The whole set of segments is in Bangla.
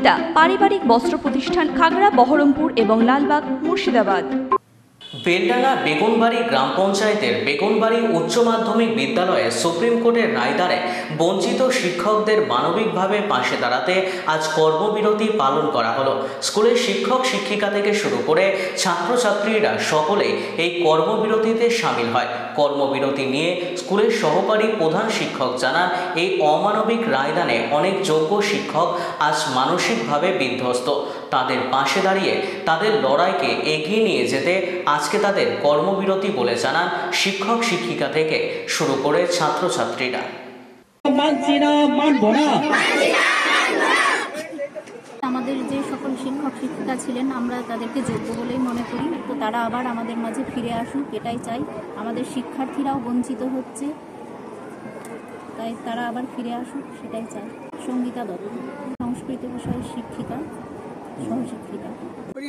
সহযোগিতা পারিবারিক বস্ত্র প্রতিষ্ঠান খাগড়া, বহরমপুর এবং লালবাগ, মুর্শিদাবাদ। বেলডাঙ্গা বেগুনবাড়ি গ্রাম পঞ্চায়েতের বেগুনবাড়ি উচ্চ মাধ্যমিক বিদ্যালয়ে সুপ্রিম কোর্টের রায়দানে বঞ্চিত শিক্ষকদের মানবিকভাবে পাশে দাঁড়াতে আজ কর্মবিরতি পালন করা হলো। স্কুলের শিক্ষক শিক্ষিকা থেকে শুরু করে ছাত্রছাত্রীরা সকলেই এই কর্মবিরতিতে সামিল হয়। কর্মবিরতি নিয়ে স্কুলের সহকারী প্রধান শিক্ষক জানান, এই অমানবিক রায়দানে অনেক যোগ্য শিক্ষক আজ মানসিকভাবে বিধ্বস্ত। তাদের পাশে দাঁড়িয়ে তাদের লড়াইকে এগিয়ে নিয়ে যেতে আজকে তাদের কর্মবিরতি বলে জানান শিক্ষক শিক্ষিকা থেকে শুরু করে ছাত্রছাত্রীরা। আমাদের যে সকল শিক্ষক শিক্ষিকা ছিলেন আমরা তাদেরকে যোগ্য বলেই মনে করি, তো তারা আবার আমাদের মাঝে ফিরে আসুক এটাই চাই। আমাদের শিক্ষার্থীরাও বঞ্চিত হচ্ছে, তাই তারা আবার ফিরে আসুক সেটাই চাই। সঙ্গীতা দত্ত, সংস্কৃত বিষয়ের শিক্ষিকা, সহশিক্ষিকা।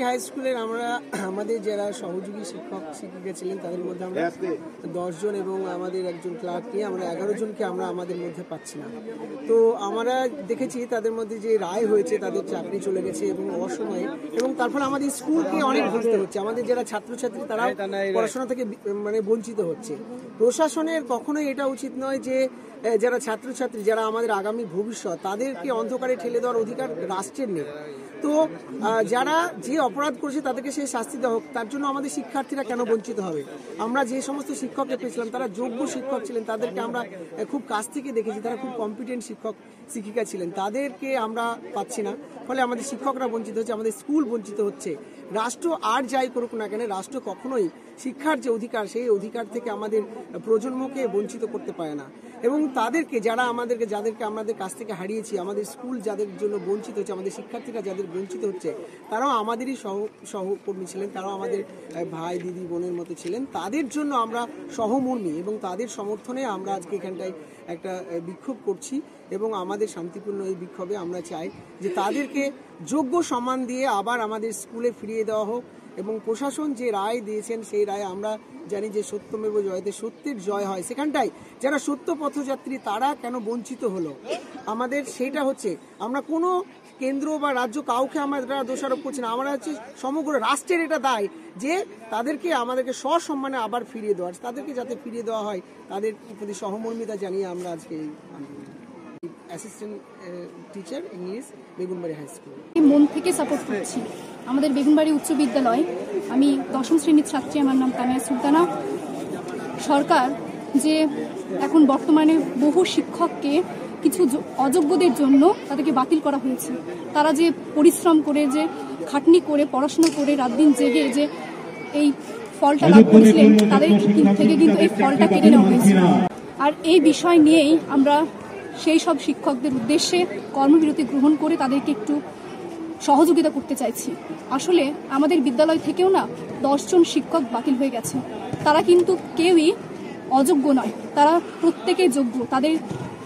হাই স্কুলের আমরা আমাদের যারা সহযোগী শিক্ষক শিক্ষিকা ছিলেন তাদের মধ্যে আমরা 10 জন এবং আমাদের একজন ক্লার্ক নিয়ে আমরা 11 জনকে আমরা আমাদের মধ্যে পাচ্ছি না। তো আমরা দেখেছি তাদের মধ্যে যে রায় হয়েছে তাদের চাকরি চলে গেছে এবং অসময়ে, এবং তারপর আমাদের স্কুলকে অনেক ভুগতে হচ্ছে। আমাদের যারা ছাত্রছাত্রী তারা পড়াশোনা থেকে বঞ্চিত হচ্ছে। প্রশাসনের কখনোই এটা উচিত নয় যে যারা ছাত্রছাত্রী, যারা আমাদের আগামী ভবিষ্যৎ, তাদেরকে অন্ধকারে ঠেলে দেওয়ার অধিকার রাষ্ট্রের নেই। তো যারা যে অপরাধ করেছে তাদেরকে সেই শাস্তি দেওয়া হোক। তার জন্য আমাদের শিক্ষার্থীরা কেন বঞ্চিত হবে? আমরা যে সমস্ত শিক্ষককে পেয়েছিলাম তারা যোগ্য শিক্ষক ছিলেন, তাদেরকে আমরা খুব কাছ থেকে দেখেছি, তারা খুব কম্পিটেন্ট শিক্ষক শিক্ষিকা ছিলেন, তাদেরকে আমরা পাচ্ছি না। ফলে আমাদের শিক্ষকরা বঞ্চিত হচ্ছে, আমাদের স্কুল বঞ্চিত হচ্ছে। রাষ্ট্র আর যাই করুক না কেন, রাষ্ট্র কখনোই শিক্ষার যে অধিকার সেই অধিকার থেকে আমাদের প্রজন্মকে বঞ্চিত করতে পারে না। এবং তাদেরকে যাদেরকে আমাদের কাছ থেকে হারিয়েছি, আমাদের স্কুল যাদের জন্য বঞ্চিত হচ্ছে, আমাদের শিক্ষার্থীরা যাদের বঞ্চিত হচ্ছে, তারাও আমাদেরই সহকর্মী ছিলেন, তারাও আমাদের ভাই দিদি বোনের মতো ছিলেন। তাদের জন্য আমরা সহমর্মী এবং তাদের সমর্থনে আমরা আজকে এখানটায় একটা বিক্ষোভ করছি এবং আমাদের শান্তিপূর্ণ এই বিক্ষোভে আমরা চাই যে তাদেরকে যোগ্য সম্মান দিয়ে আবার আমাদের স্কুলে ফিরিয়ে দেওয়া হোক। এবং প্রশাসন যে রায় দিয়েছেন সেই রায় আমরা জানি যে সত্যমেব জয়তে, সত্যের জয় হয়। সেখানটায় যারা সত্য পথযাত্রী তারা কেন বঞ্চিত হলো, আমাদের সেটা হচ্ছে, আমরা কোনো কেন্দ্র বা রাজ্য কাউকে আমরা দোষারোপ করছি না। আমরা হচ্ছে সমগ্র রাষ্ট্রের এটা দায় যে আমাদেরকে সসম্মানে আবার ফিরিয়ে দেওয়ার, তাদেরকে যাতে ফিরিয়ে দেওয়া হয় তাদের প্রতি সহমর্মিতা জানিয়ে আমরা আজকে assistant teacher English Begunbari high school মন থেকে সাপোর্ট করছি। আমাদের বেগুনবাড়ি উচ্চ বিদ্যালয়, আমি 10ম শ্রেণীর ছাত্রী, আমার নাম তানিয়া সুলতানা। সরকার যে এখন বর্তমানে বহু শিক্ষককে কিছু অযোগ্যদের জন্য তাদেরকে বাতিল করা হয়েছে, তারা যে পরিশ্রম করে, যে খাটনি করে, পড়াশোনা করে, রাত দিন জেগে যে এই ফলটা লাভ করেছিলেন তাদের থেকে কিন্তু এই ফলটা কেড়ে নেওয়া হয়েছে। আর এই বিষয় নিয়েই আমরা সেই সব শিক্ষকদের উদ্দেশ্যে কর্মবিরতি গ্রহণ করে তাদেরকে একটু সহযোগিতা করতে চাইছি। আসলে আমাদের বিদ্যালয় থেকেও না 10 জন শিক্ষক বাতিল হয়ে গেছে। তারা কিন্তু কেউই অযোগ্য নয়, তারা প্রত্যেকেই যোগ্য। তাদের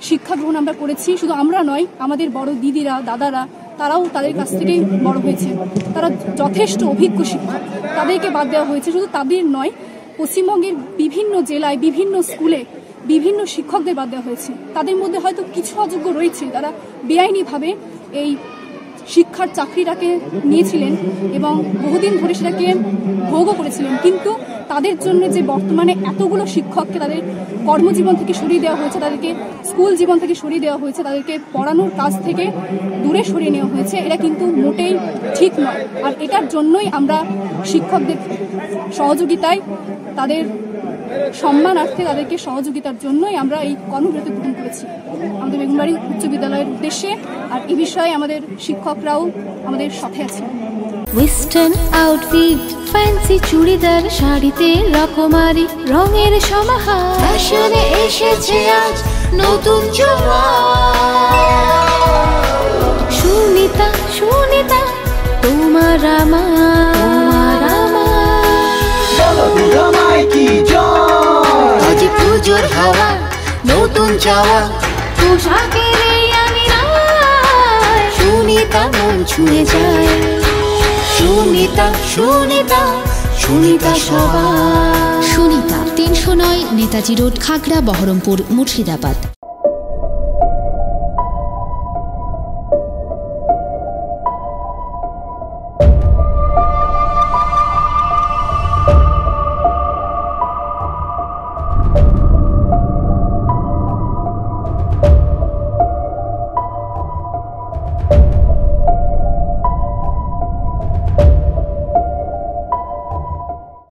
শিক্ষা গ্রহণ আমরা করেছি, শুধু আমরা নয়, আমাদের বড় দিদিরা, দাদারা, তারাও তাদের কাছ থেকেই বড় হয়েছে। তারা যথেষ্ট অভিজ্ঞ শিক্ষক, তাদেরকে বাদ দেওয়া হয়েছে। শুধু তাদের নয়, পশ্চিমবঙ্গের বিভিন্ন জেলায় বিভিন্ন স্কুলে বিভিন্ন শিক্ষকদের বাদ দেওয়া হয়েছে। তাদের মধ্যে হয়তো কিছু অযোগ্য রয়েছে, তারা বেআইনিভাবে এই শিক্ষার চাকরিটাকে নিয়েছিলেন এবং বহুদিন ধরে সেটাকে ভোগও করেছিলেন। কিন্তু তাদের জন্য যে বর্তমানে এতগুলো শিক্ষককে তাদের কর্মজীবন থেকে সরিয়ে দেওয়া হয়েছে, তাদেরকে স্কুল জীবন থেকে সরিয়ে দেওয়া হয়েছে, তাদেরকে পড়ানোর কাজ থেকে দূরে সরিয়ে নেওয়া হয়েছে, এটা কিন্তু মোটেই ঠিক নয়। আর এটার জন্যই আমরা শিক্ষকদের সহযোগিতায়, তাদের সম্মানার্থে, তাদেরকে সহযোগিতার জন্যই আমরা এই কর্মবিরতি গ্রহণ করেছি আমাদের বেগুনবাড়ি উচ্চ বিদ্যালয়ের উদ্দেশ্যে। আর এই বিষয়ে আমাদের শিক্ষকরাও আমাদের সাথে আছে। ওয়েস্টার্ন আউটফিট, ফ্যান্সি চুড়িদার, শাড়িতে রকমারি রঙের সমাহার, ফ্যাশনে এসেছে আজ নতুন সুনিতা, সুনিতা তোমার আমার, আজ পুজোর হাওয়া, নতুন চাওয়া পোশাকের আমি সুনিতা মন ছুঁয়ে যায়। সুনিতা, সুনিতা, সুনিতা সবার। সুনিতা 309 নেতাজি রোড, খাগড়া, বহরমপুর, মুর্শিদাবাদ।